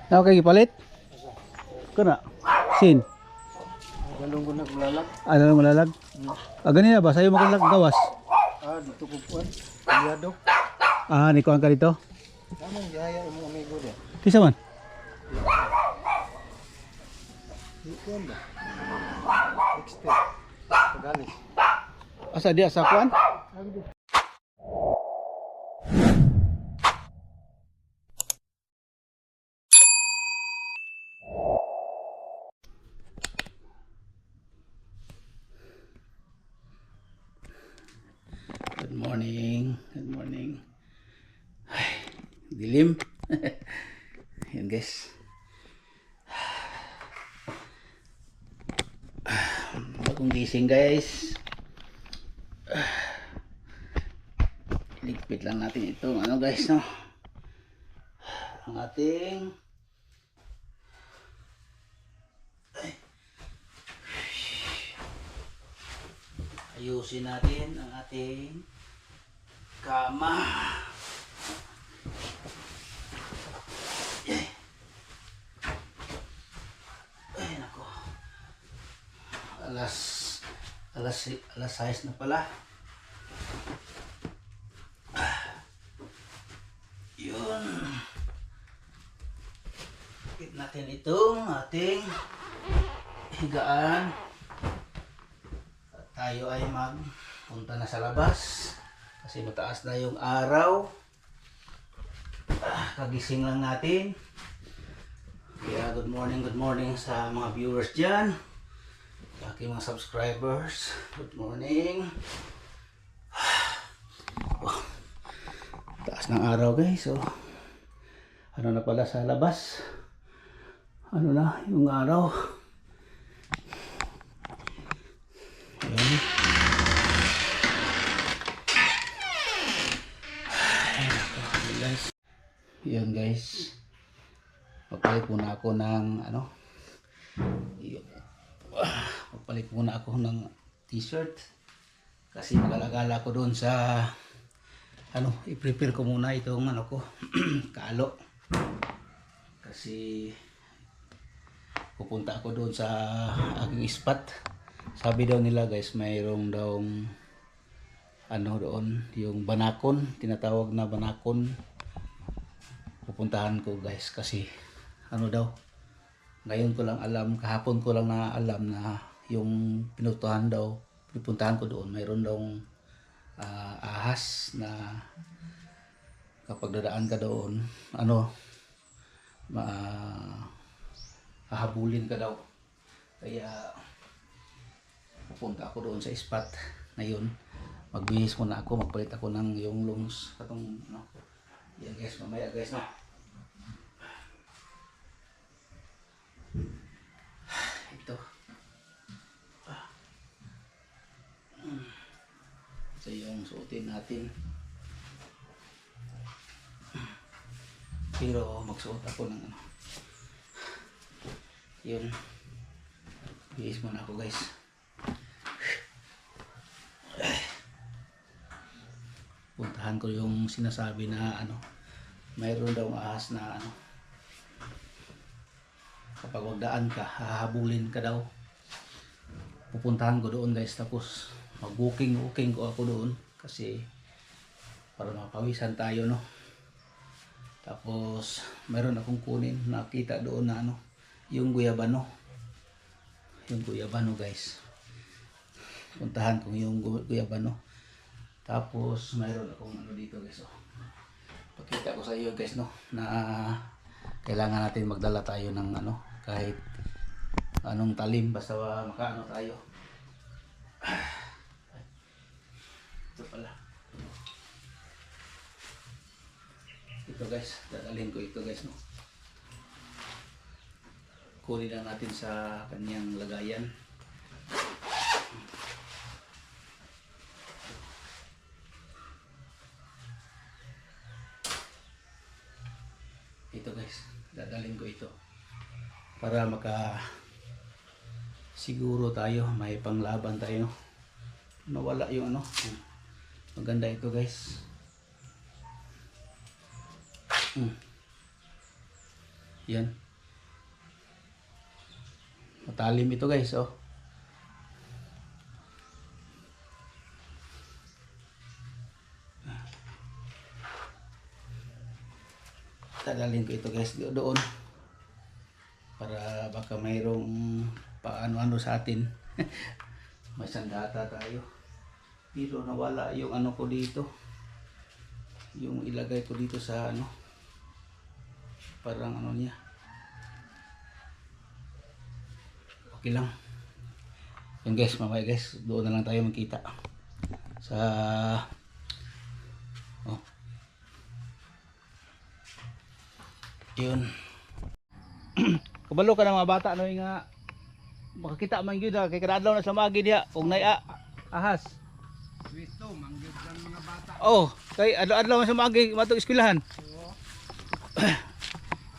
Okay, gipalit? Kana. Sin. Galong ko naglalag. Ano lang malalag? Ganina ba? Sa'yo makalag gawas? Dito ko puan. Aliado. Ni kuhan ka dito? Anong gaya imong amigo dia? Kisa man? Dito ba? Expert. Pagalis. Asa dia sa kuhan? Good morning. Good morning. Ay, dilim. Yan guys. Bagong gising guys. Ligpit lang natin itong ano guys, no? Ang ating ayusin natin ang ating kama. Ay nako. Alas 6 na pala. Yun. Higit natin itong ating higaan. At tayo ay magpunta na sa labas kasi mataas na yung araw. Kagising lang natin. Kaya good morning sa mga viewers dyan, sa aking mga subscribers. Good morning. Taas ng araw guys. So ano na pala sa labas, ano na yung araw. Ayan. Guys, yan guys, magpalit muna ako ng ano, magpalit muna ako ng t-shirt kasi mag-alagala ko doon sa ano, i-prepare ko muna itong ano ko kalo kasi pupunta ako doon sa aking spot. Sabi daw nila guys, mayroong daw ano doon, yung banakon, tinatawag na banakon. Pupuntahan ko guys kasi ano daw, ngayon ko lang alam, kahapon ko lang na alam na yung pinutuhan daw, pipuntahan ko doon, mayroon daw ahas na kapag dadaan ka doon, ano, hahabulin ka daw. Kaya pupunta ako doon sa spot na yun. Magbihis muna ako, magpalit ako ng yung lungs katong ano. Yan guys, mamaya guys, no. Ito. Ito yung suotin natin. Pero magsuot ako ng ano. Yun. Bihis muna ako guys. Puntahan ko yung sinasabi na ano, mayroon daw ahas na ano, kapag wagdaan ka, hahabulin ka daw. Pupuntahan ko doon guys, tapos mag-booking ko ako doon kasi para mapawisan tayo, no. Tapos mayroon akong kunin, nakita doon na ano, yung guyabano. Yung guyabano guys. Puntahan ko yung guyabano. Tapos mayroon akong ano dito guys, oh. Pakita ko sa iyo guys, no, na kailangan natin magdala tayo ng ano, kahit anong talim basta makaano tayo. Ito pala. Ito guys, dadalhin ko ito guys, no. Kunin lang natin sa kanyang lagayan. Ito guys, dadalhin ko ito para siguro tayo, may panglaban tayo, no? Nawala yung ano. Maganda ito guys. Yan. Matalim ito guys, oh. Dadalhin ko ito guys doon para baka mayroong paano-ano sa atin. May sandata tayo, pero nawala yung ano ko dito, yung ilagay ko dito sa ano, parang ano niya. Okay lang yun guys, mamaya guys doon na lang tayo magkita sa oh. Yun. Kabalo ka ng mga bata no nga makakita man gyud kay kadadlaw na sa magi diha ug nay ahas. Wisto, manggid lang mga bata. Oh, kay adlaw-adlaw man sa magi matog eskwelahan.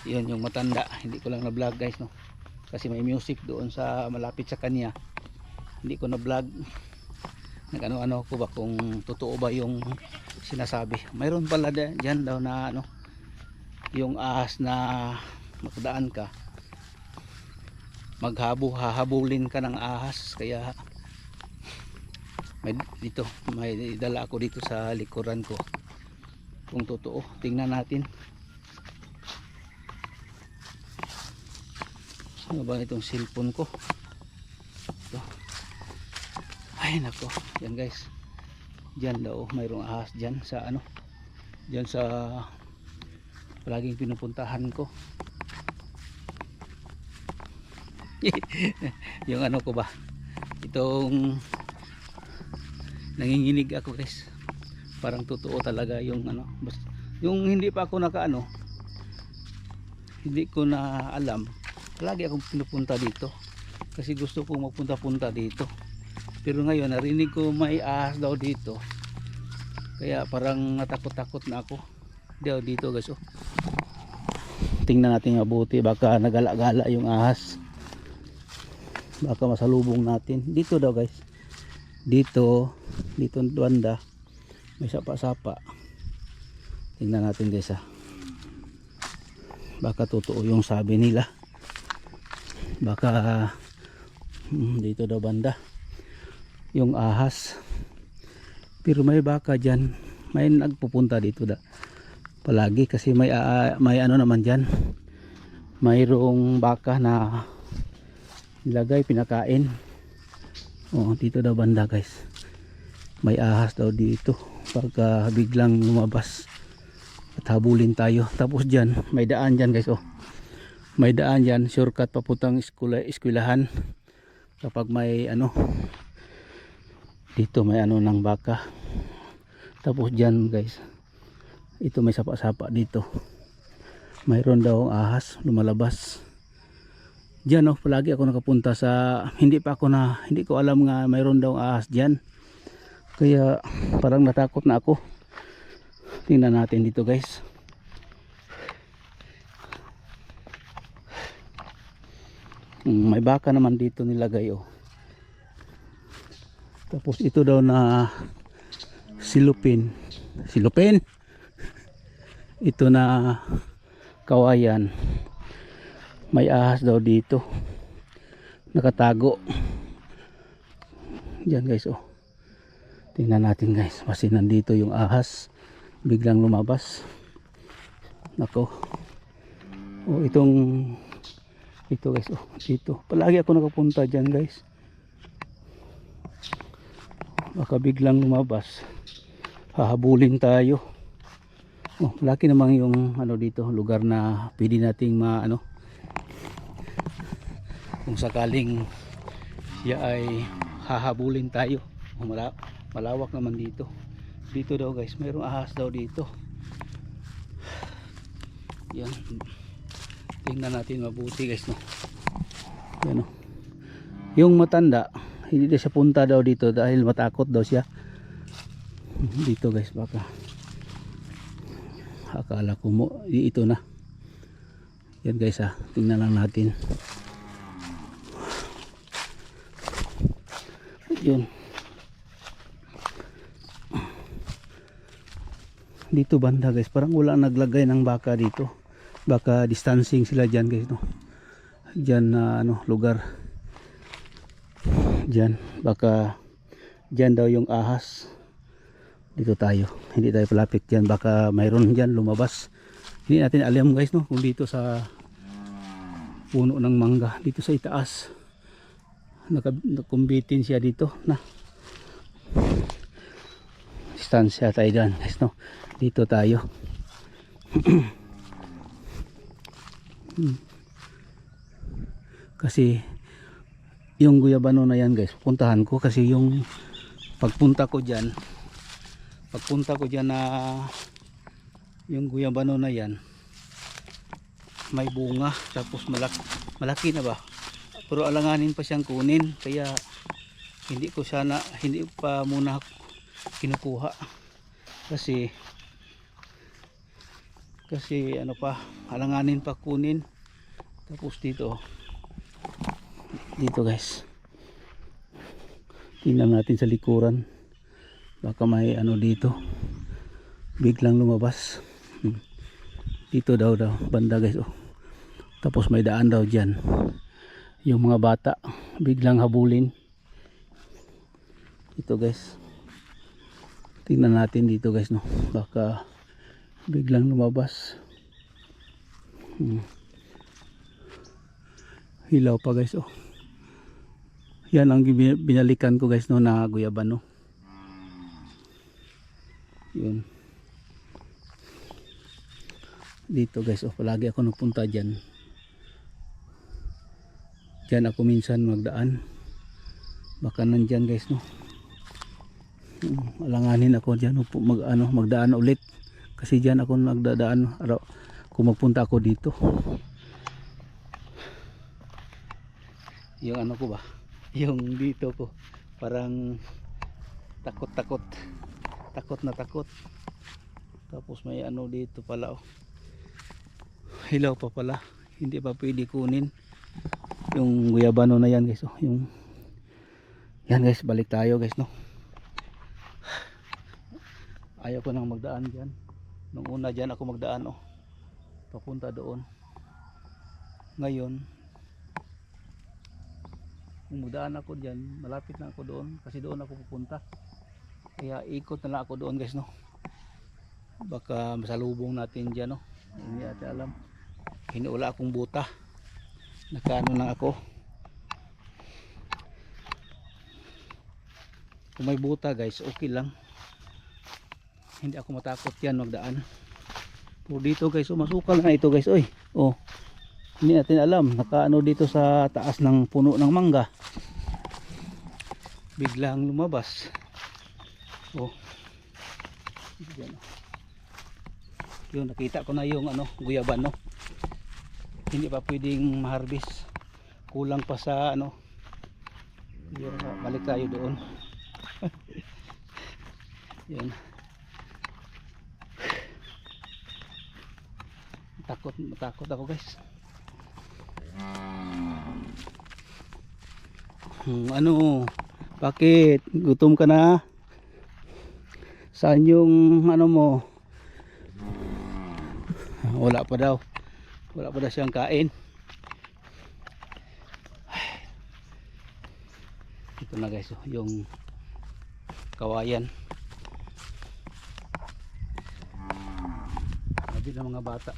Yun yung matanda, hindi ko lang na vlog guys no. Kasi may music doon sa malapit sa kanya. Hindi ko na vlog. Nag-ano-ano ko ba kung totoo ba yung sinasabi. Mayroon pala diyan daw na ano yung ahas na makadaan ka hahabulin ka ng ahas, kaya may dito may dala ako dito sa likuran ko kung totoo. Tingnan natin ano ba itong cellphone ko ito. Ay nako, yan guys, dyan daw mayroong ahas dyan sa ano, dyan sa palaging pinupuntahan ko. Yung ano ko ba, itong nanginginig ako guys, parang totoo talaga yung ano, yung hindi pa ako nakaano, hindi ko na alam, palagi akong pinupunta dito kasi gusto kong magpunta-punta dito, pero ngayon narinig ko may ahas daw dito, kaya parang natakot-takot na ako dito guys. Oh, tingnan natin mabuti, baka nagala-gala yung ahas, baka masalubong natin dito daw guys. Dito banda may sapa-sapa, tingnan natin guys baka totoo yung sabi nila, baka dito daw banda yung ahas, pero may baka dyan, may nagpupunta dito palagi kasi may ano naman dyan, mayroong baka na ilagay pinakain. Oh, dito daw banda guys, may ahas daw dito, pagka biglang lumabas at habulin tayo. Tapos dyan may daan dyan guys, oh may daan dyan, shortcut papuntang eskwelahan kapag may ano dito, may ano ng baka. Tapos dyan guys, ito may sapa-sapa dito, mayroon daw ahas lumalabas dyan. Oh, palagi ako nakapunta sa, hindi ko alam nga mayroon daw ahas dyan, kaya parang natakot na ako. Tingnan natin dito guys, may baka naman dito nilagay. Oh, tapos ito daw na silupin ito na kawayan, may ahas daw dito nakatago dyan guys. Oh, tingnan natin guys, kasi nandito yung ahas biglang lumabas. Nako, oh ito guys, oh dito palagi ako nakapunta dyan guys, baka biglang lumabas hahabulin tayo. Oh, laki namang yung ano dito, lugar na pwede nating ano, kung sakaling siya ay hahabulin tayo. Oh, malawak naman dito. Dito daw guys, mayroong ahas daw dito. Yan, tingnan natin mabuti guys, no. Yan, oh. Yung matanda hindi na siya punta daw dito dahil matakot daw siya dito guys, baka akala ko mo ito na. Yan guys, tingnan lang natin. Yun dito banda guys, parang wala naglagay ng baka dito, baka distancing sila dyan guys, no? Dyan na lugar dyan, baka dyan daw yung ahas. Dito tayo, hindi tayo palapit dyan, baka mayroon dyan lumabas. Hindi natin alam guys, no, kung dito sa puno ng mangga, dito sa itaas nakumbitin siya dito na distansya tayo dyan guys, no? Dito tayo. Kasi yung guyabano na yan guys, puntahan ko kasi yung pagpunta ko dyan na yung guyabano na yan may bunga, tapos malaki na ba, pero alanganin pa siyang kunin, kaya hindi pa muna kinukuha kasi alanganin pa kunin. Tapos dito guys, tingnan natin sa likuran, baka may dito biglang lumabas. Dito daw banda guys, tapos may daan daw dyan, yung mga bata biglang habulin. Ito guys, tingnan natin dito guys, no, baka biglang lumabas. Hilaw pa guys, yan ang binalikan ko guys, no, na guyabano. Yun dito guys, palagi ako nagpunta dyan ako minsan magdaan, baka nandyan guys, no. Alanganin ako dyan magdaan ulit kasi dyan ako nagdadaan kung magpunta ako dito. Yung ko ba, yung dito ko parang takot na takot. Tapos may dito pala, hilaw pa pala, hindi pa pwede kunin yung guyabano na yan guys, yan guys, balik tayo guys, no. Ayaw ko nang magdaan dyan. Nung una dyan ako magdaan, papunta doon. Ngayon kung magdaan ako dyan, malapit na ako doon kasi doon ako pupunta, kaya ikot na lang ako doon guys, no. Baka masalubong natin dyan, no. Hindi natin alam, wala akong buta, nakaano lang ako. Kung may buta guys, okay lang, hindi ako matakot yan magdaan. Pero dito guys, masukal na ito guys, hindi natin alam, nakaano dito sa taas ng puno ng mangga, biglang lumabas. Yun, nakita ko na yung guyabano. Hindi pa pwedeng ma-harvest, kulang pa sa yun, balik tayo doon. Yun, matakot ako guys. Bakit gutom ka na? Saan yung mo? Wala pa daw siyang kain. Ito na guys, yung kawayan. Sabi ng mga bata,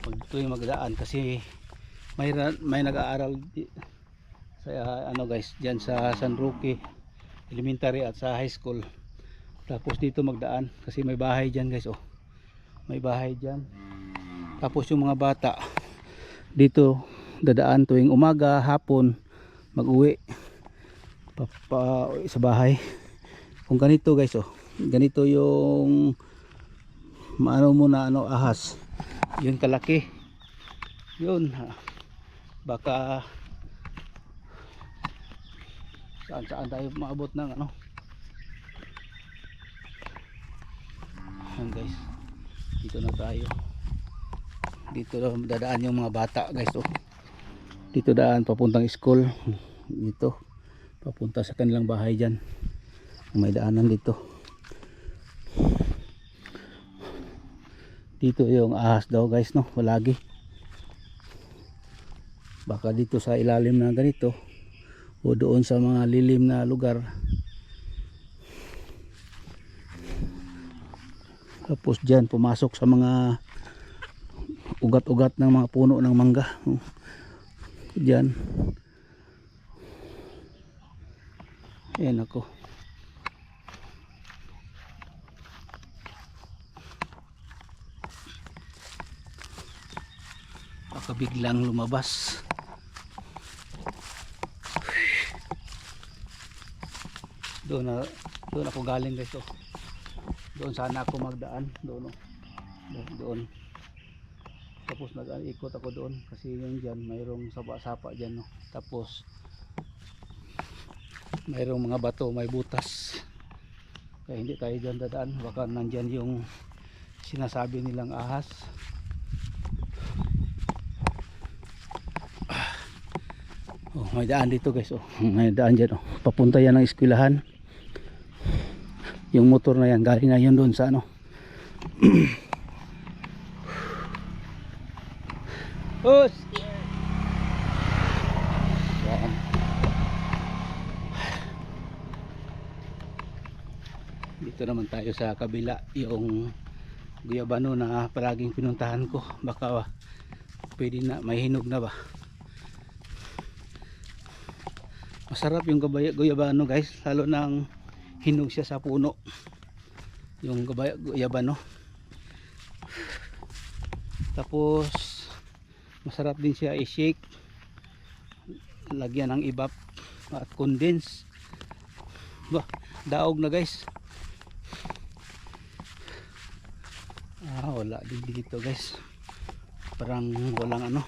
pag ito yung magdaan kasi may nag-aaral sa guys dyan sa San Roque Elementary at sa high school. Tapos dito magdaan kasi may bahay dyan guys, may bahay dyan. Tapos yung mga bata dito dadaan tuwing umaga, hapon, mag-uwi sa bahay. Kung ganito guys, ganito yung muna ahas, yun kalaki yun, baka saan tayo maabot ng yan guys. Dito na tayo, dito dadaan yung mga bata guys, dito daan papuntang school, dito papunta sa kanilang bahay dyan, may daanan dito. Dito yung ahas daw guys, no, palagi. Baka dito sa ilalim na ganito o doon sa mga lilim na lugar. Tapos dyan pumasok sa mga ugat-ugat ng mga puno ng mangga. Dyan. Ayan ako. Baka biglang lumabas. Doon ako galing guys. Oh. Doon sana ako magdaan. Doon. Doon. Tapos nag-ikot ako doon kasi yung dyan mayroong sapa-sapa dyan. No? Tapos mayroong mga bato, may butas. Kaya hindi tayo dyan dadaan. Baka nandyan yung sinasabi nilang ahas. Oh, may daan dito guys. Oh, may daan dyan. Oh. Papunta yan ng eskwelahan. Yung motor na yan, galing na yun doon sa ano. Us! Yan. Dito naman tayo sa kabila. Yung guyabano na palaging pinuntahan ko. Baka pwede na, may hinog na ba. Masarap yung guyabano guys, lalo nang hinog siya sa puno. Yung guyabano. Tapos masarap din siya i-shake. Lagyan ng ibap at condense. Bah, daog na guys. Wala din dito guys. Parang walang ano.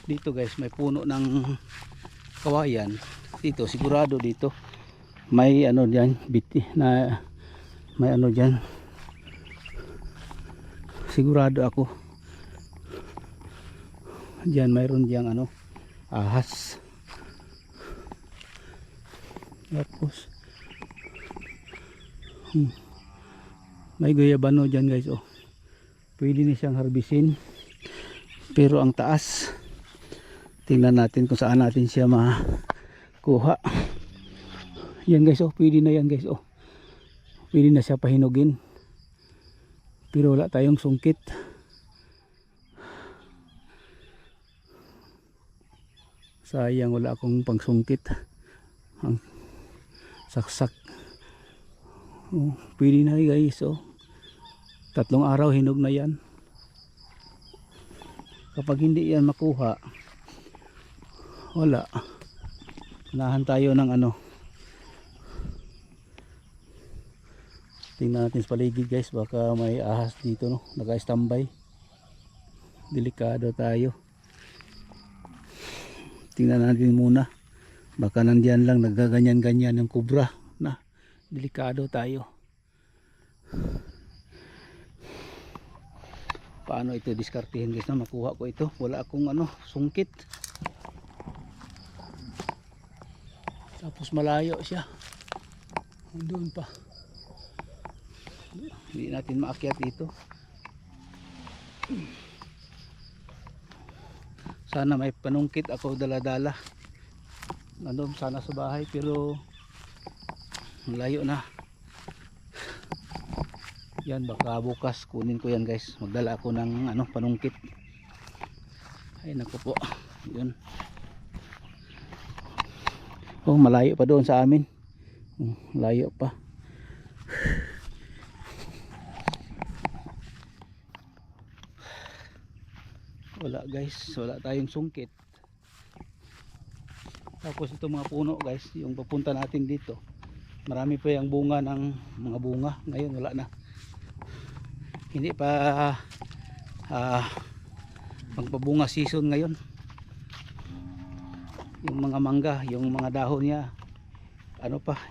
Dito guys, may puno ng kawayan dito, sigurado dito may ano diyan, biti na may ano diyan, sigurado ako diyan mayroon diyang ano, ahas. Tapos may guyabano diyan guys. Oh, pwede na siyang harbisin pero ang taas. Tingnan natin kung saan natin siya makuha. Yan guys, oh, pwede na yan guys. Oh, pwede na siya pahinugin. Pero wala tayong sungkit. Sayang, wala akong pangsungkit. Ang saksak. Oh, pwede na guys. Oh, 3 araw hinog na yan. Kapag hindi yan makuha, wala. Unahan tayo ng ano. Tingnan natin sa paligid guys, baka may ahas dito, no, naka-standby. Delikado tayo. Tingnan natin muna, baka nandiyan lang nagaganyan-ganyan yung kubra na. Delikado tayo. Paano ito diskartihin guys na makuha ko ito? Wala akong ano, sungkit. Tapos malayo siya. Doon pa. Hindi natin maakyat dito. Sana may panungkit ako dala-dala. Nandun sana sa bahay pero malayo na. Yan, baka bukas kunin ko yan guys. Magdala ako ng ano, panungkit. Ay naku po. Yun. Oh, malayo pa doon sa amin. Malayo pa. Wala guys, wala tayong sungkit. Tapos itong mga puno guys, yung papunta natin dito, marami pa yung bunga ng mga bunga. Ngayon wala na. Hindi pa pagpabunga season ngayon. Yung mga mangga, yung mga dahon niya ano pa,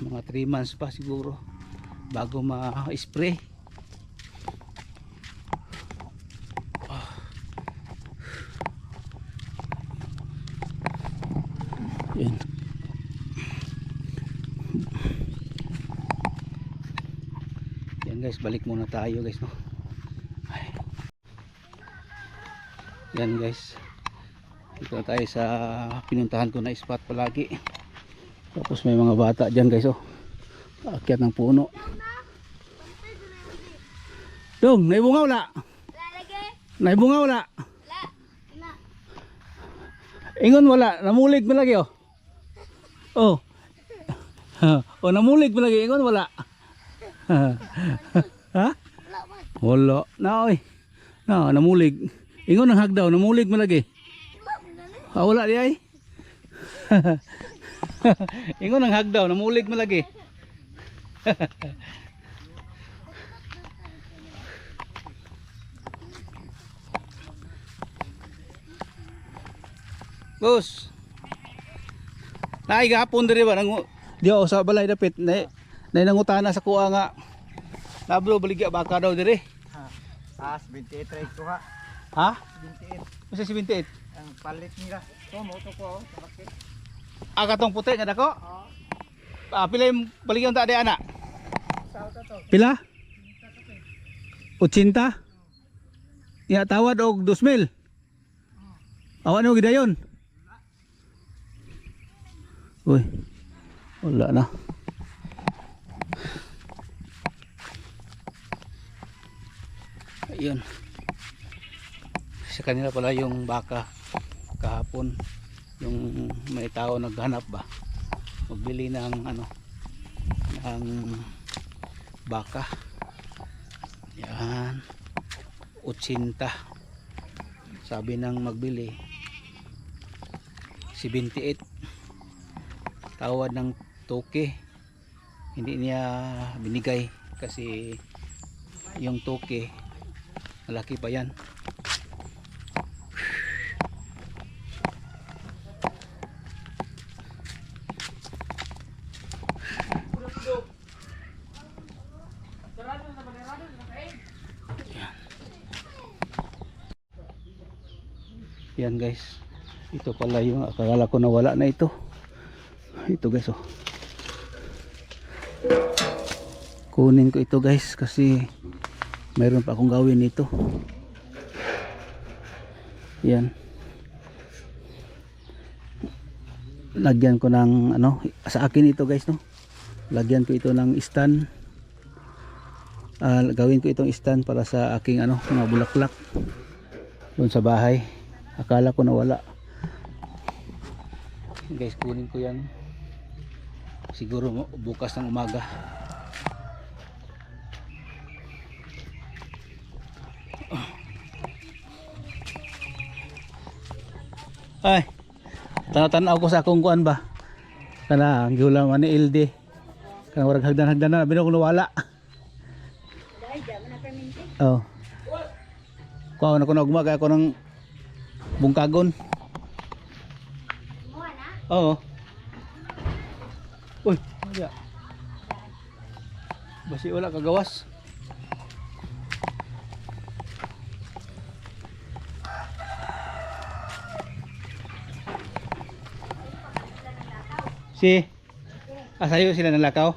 mga 3 months pa siguro bago ma-spray. Yan. Yan guys, balik muna tayo guys, no. Ay. Yan guys, dito na tayo sa pinuntahan ko na spot palagi. Tapos may mga bata dyan guys, oh, aakyat ng puno. Dong, naibunga wala? Naibunga wala? Ingon wala, namulig mo lagi, oh. Oh. Oh, namulig mo lagi, ingon wala. Ha? Wala. Na oy. Na, namulig. Ingon ang hagdaw, namulig mo lagi. Ah, wala di ay. Ingon ang hagdaw, namulig mo lagi. Boss. Naay gapon diri ba nang di sa balay dapit nay nangutana sa kuha nga. Nablo baligya baka daw diri. Ha, 28 rate ko ha. Ha? 28. Usa si 28. Ang palit nila. To mo to ko sa bakit. Katong puti nga dako. Oo. Pila yung baligyan ta di ana? Sa auto to. Pila? 80? Ya tawad og 2,000. Awan mo gidayon. Uy. Wala na. Ayun. Sa kanila pala yung baka kahapon, yung may tao naghanap ba magbili ng ano ng baka. Yan 80 sabi ng magbili 78 tawad ng toke, hindi niya binigay kasi yung toke malaki pa yan. Yan guys, ito pala yung akala ko nawala na ito. Ito guys, oh. Kunin ko ito guys kasi mayroon pa akong gawin nito. Yan. Lagyan ko ng ano, sa akin ito guys, no. Lagyan ko ito ng stand. Gawin ko itong stand para sa aking ano, mga bulaklak doon sa bahay. Akala ko nawala. Guys, kunin ko yan. Siguro bukas ng umaga. Ay, tanaw-tanaw ko sa akong kuan ba. Kana ang giulam man ni LD. Kana warag hagdan-hagdan na bino ko nawala. Oh. Kuha na ko na umaga ako ng bungkagon. Oo. Uy, wala. Basi wala kagawas. Asayo sila ng lakaw.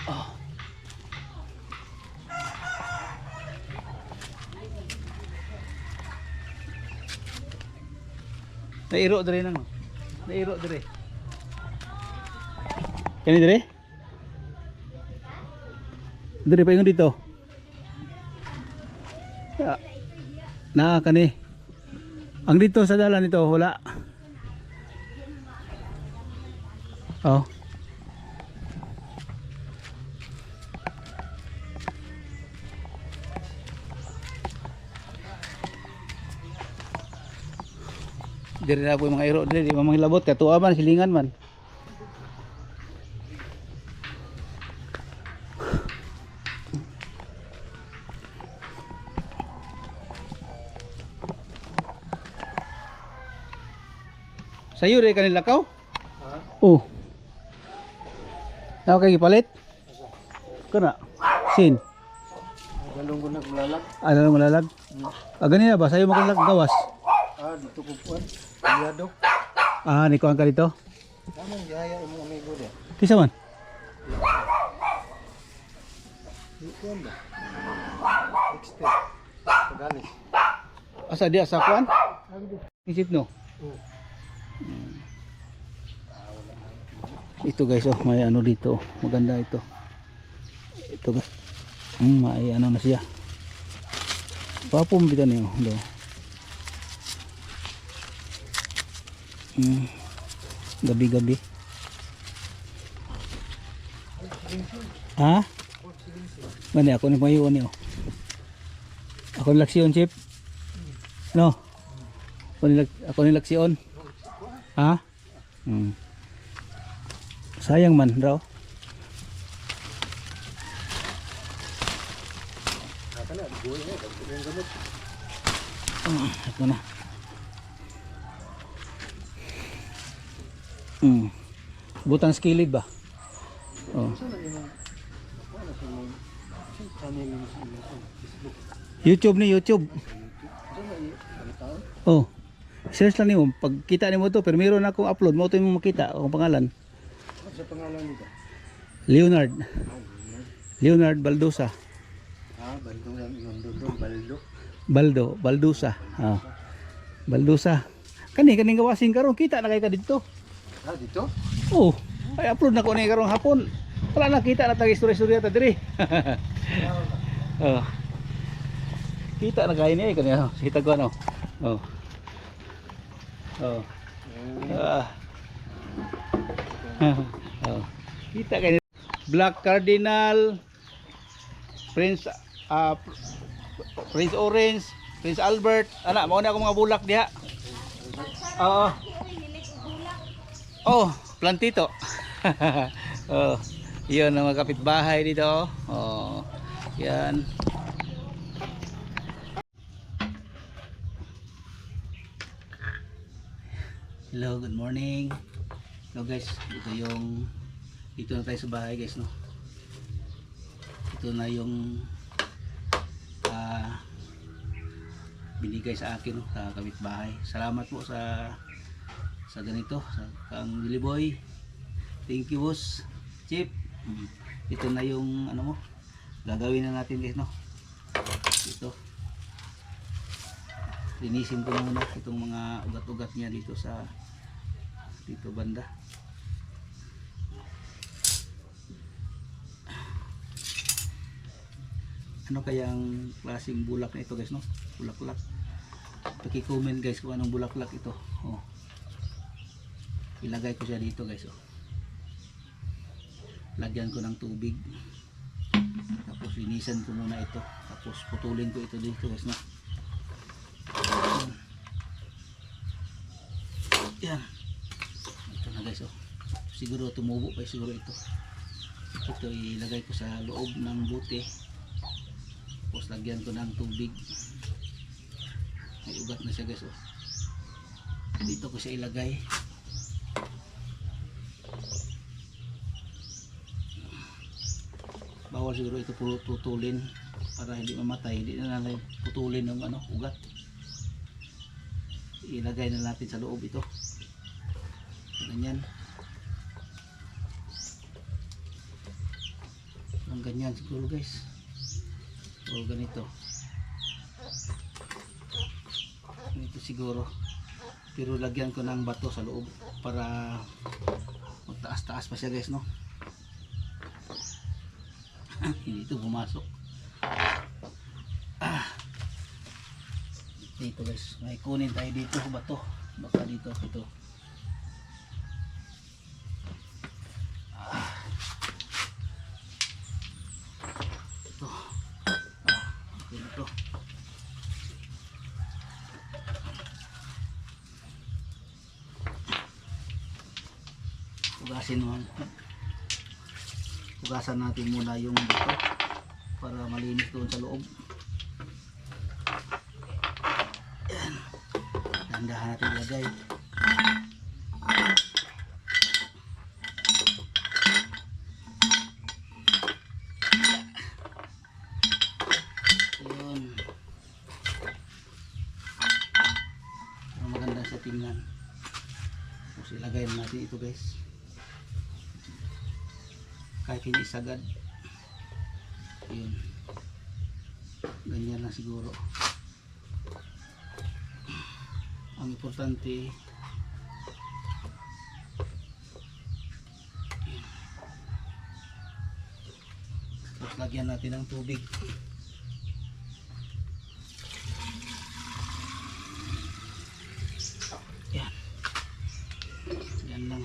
Oh. Nairo dire nang. Nairo dire. Kani dire? Dire pa yung dito. Na kani. Ang dito sa dalan ito wala. Oh. Diri na po yung mga iro diri, di mamangilabot katuwa man silingan man. Sayo rin kanila lakaw? Oh. Ako kay gipalit? Kana. Sin. Galong ko naglalag. Ano malalag? Ganina ba sayo magalag gawas? Dito ko puan. Yado. Ni kuan ka dito. Anong yaya imong amigo dia? Kisa man? Dito ba? Extend. Pagalis. Asa dia sa kuan? Ando. Isip no? Oh. Ito guys, oh, may ano dito. Maganda ito. Ito guys. May ano na siya. Papum bita niyo. Do. Gabi-gabi. Ha? Mani ako ni mayo niyo. Ako ni laksyon chip. No. Ako ni laksyon. Ha? Sayang man raw. Ito na. Butang skilid ba? Oh. YouTube ni YouTube. Oh. Search lang niyo pag kita nimo to, pero meron akong upload mo to imong makita akong pangalan. Ano sa pangalan nito? Leonard. Leonard Baldosa. Baldo lang yung Baldo. Baldosa. Baldosa. Kaning gawasin karon kita na kay ka dito. Dito? Oh, ay upload na ko ni karong hapon. Wala na kita na tag istorya-istorya ta diri. Oh. Kita na kay ni kanya kita ko ano. Oh. Oh. Oh. Kita kay Black Cardinal, Prince Prince Orange, Prince Albert, ana mao na ako mga bulak diha. Oo. Oh, plantito. Oh, 'yun ang mga kapitbahay dito. Oh. 'Yan. Hello, good morning. So guys, dito na tayo sa bahay guys, no. Ito na yung binigay sa akin, no, sa kapitbahay. Salamat po sa ganito, sa kang Willie Boy. Thank you boss, Chip. Ito na yung ano mo, gagawin na natin guys, no. Ito. Linisin ko muna itong mga ugat-ugat niya dito sa dito banda. Ano kayang klaseng bulak na ito guys, no? Bulaklak. Paki-comment guys kung anong bulaklak ito. Oh. Ilagay ko siya dito guys, oh. Lagyan ko ng tubig. Tapos linisan ko muna ito. Tapos putulin ko ito dito guys, no? Yan. Ito na guys, oh. Siguro tumubo pa siguro ito. Ito ilagay ko sa loob ng bote. Tapos lagyan ko ng tubig. May ugat na siya guys, oh. Dito ko siya ilagay. Bawal siguro ito putulin para hindi mamatay. Hindi na lang putulin ng ano, ugat. Ilagay na natin sa loob ito. Ganyan. Ang ganyan siguro guys. O ganito. Ganito siguro. Pero lagyan ko ng bato sa loob para magtaas-taas pa siya guys, no. Hindi ito pumasok. Dito guys, may kunin tayo dito bato. Baka dito ito. Ito. Hugasan natin muna yung dito para malinis doon sa loob. Yan. Dahan-dahan natin ilagay. Yun. Pero maganda siya tingnan. Tapos ilagay na natin ito guys. Kahit hindi sagad. Yun. Ganyan lang siguro. Ang importante, tapos lagyan natin ng tubig. Yan. Yan lang.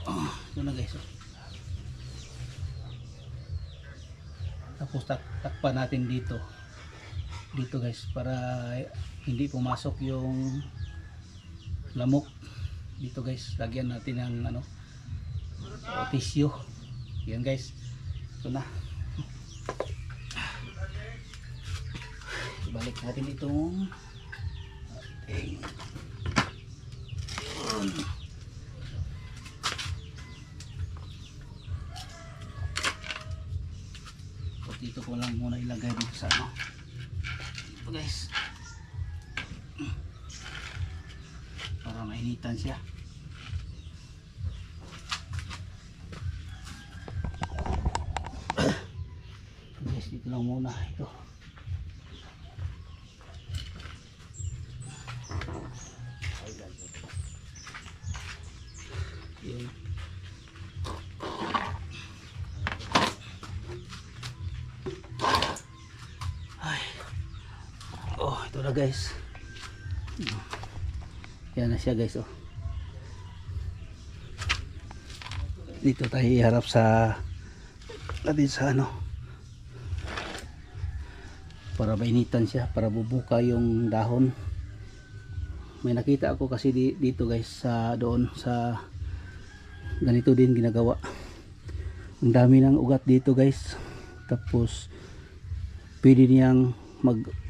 Oh, ito na guys. Tapos takpan natin dito. Dito guys, para hindi pumasok yung lamok. Dito guys, lagyan natin ng ano, tissue. Yan guys. Ito na. Balik natin itong ating dito ko lang muna ilagay dito sa ano. Ito guys. Para mainitan siya. Guys, dito lang muna ito. Yun. Ay. Oh, ito na guys. Yan na siya guys, oh. Dito tayo iharap sa natin sa ano, para mainitan siya, para bubuka yung dahon. May nakita ako kasi dito guys, sa doon sa ganito din ginagawa. Ang dami ng ugat dito guys. Tapos pwede niyang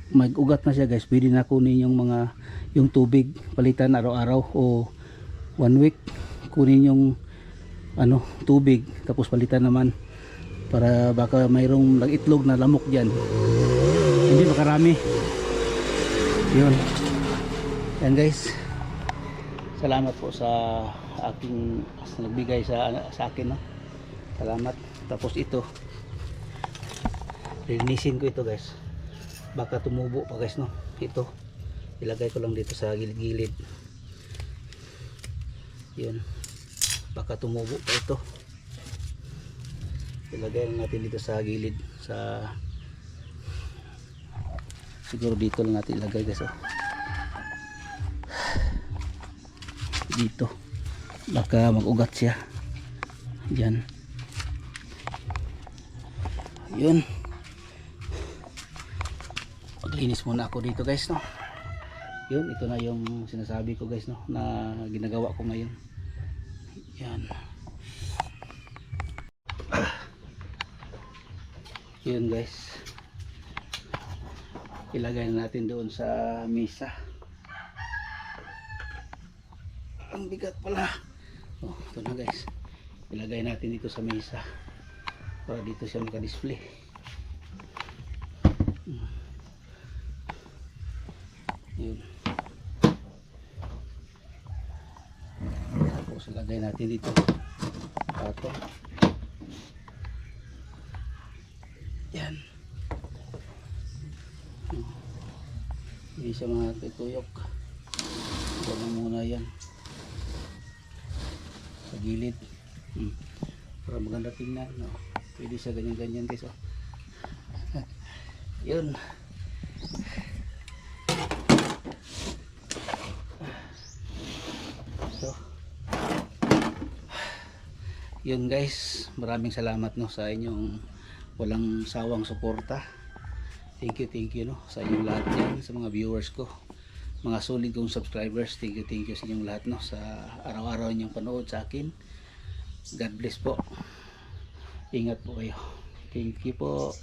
mag-ugat na siya guys. Pwede na kunin yung tubig, palitan araw-araw o 1 week. Kunin yung ano, tubig, tapos palitan naman para baka mayroong nag-itlog na lamok diyan. Hindi makarami. Yun. Yan guys. Salamat po sa aking nagbigay sa akin, no. Salamat. Tapos ito, linisin ko ito guys. Baka tumubo pa guys, no. Ito ilagay ko lang dito sa gilid-gilid. Yun. Baka tumubo pa ito. Ilagay lang natin dito sa gilid, sa siguro dito lang natin ilagay guys, oh. Dito baka mag-ugat siya diyan. Yun, maglinis muna ako dito guys, no. Yun, ito na yung sinasabi ko guys, no, na ginagawa ko ngayon. Yan. Yun guys, ilagay na natin doon sa mesa. Ang bigat pala. Oh, ito na guys, ilagay natin dito sa mesa para dito siya maka-display. Yun. Tapos ilagay natin dito ito. Yan. Hindi siya matutuyok. Ito na muna yan sa gilid, para maganda tingnan, no? Pwede siya ganyan-ganyan guys, oh. Yun. So, yun guys, maraming salamat, no, sa inyong walang sawang suporta. Thank you, no, sa inyong lahat yan, sa mga viewers ko, mga solid kong subscribers. Thank you sa inyong lahat, no, sa araw-araw niyong panood sa akin. God bless po. Ingat po kayo. Thank you po.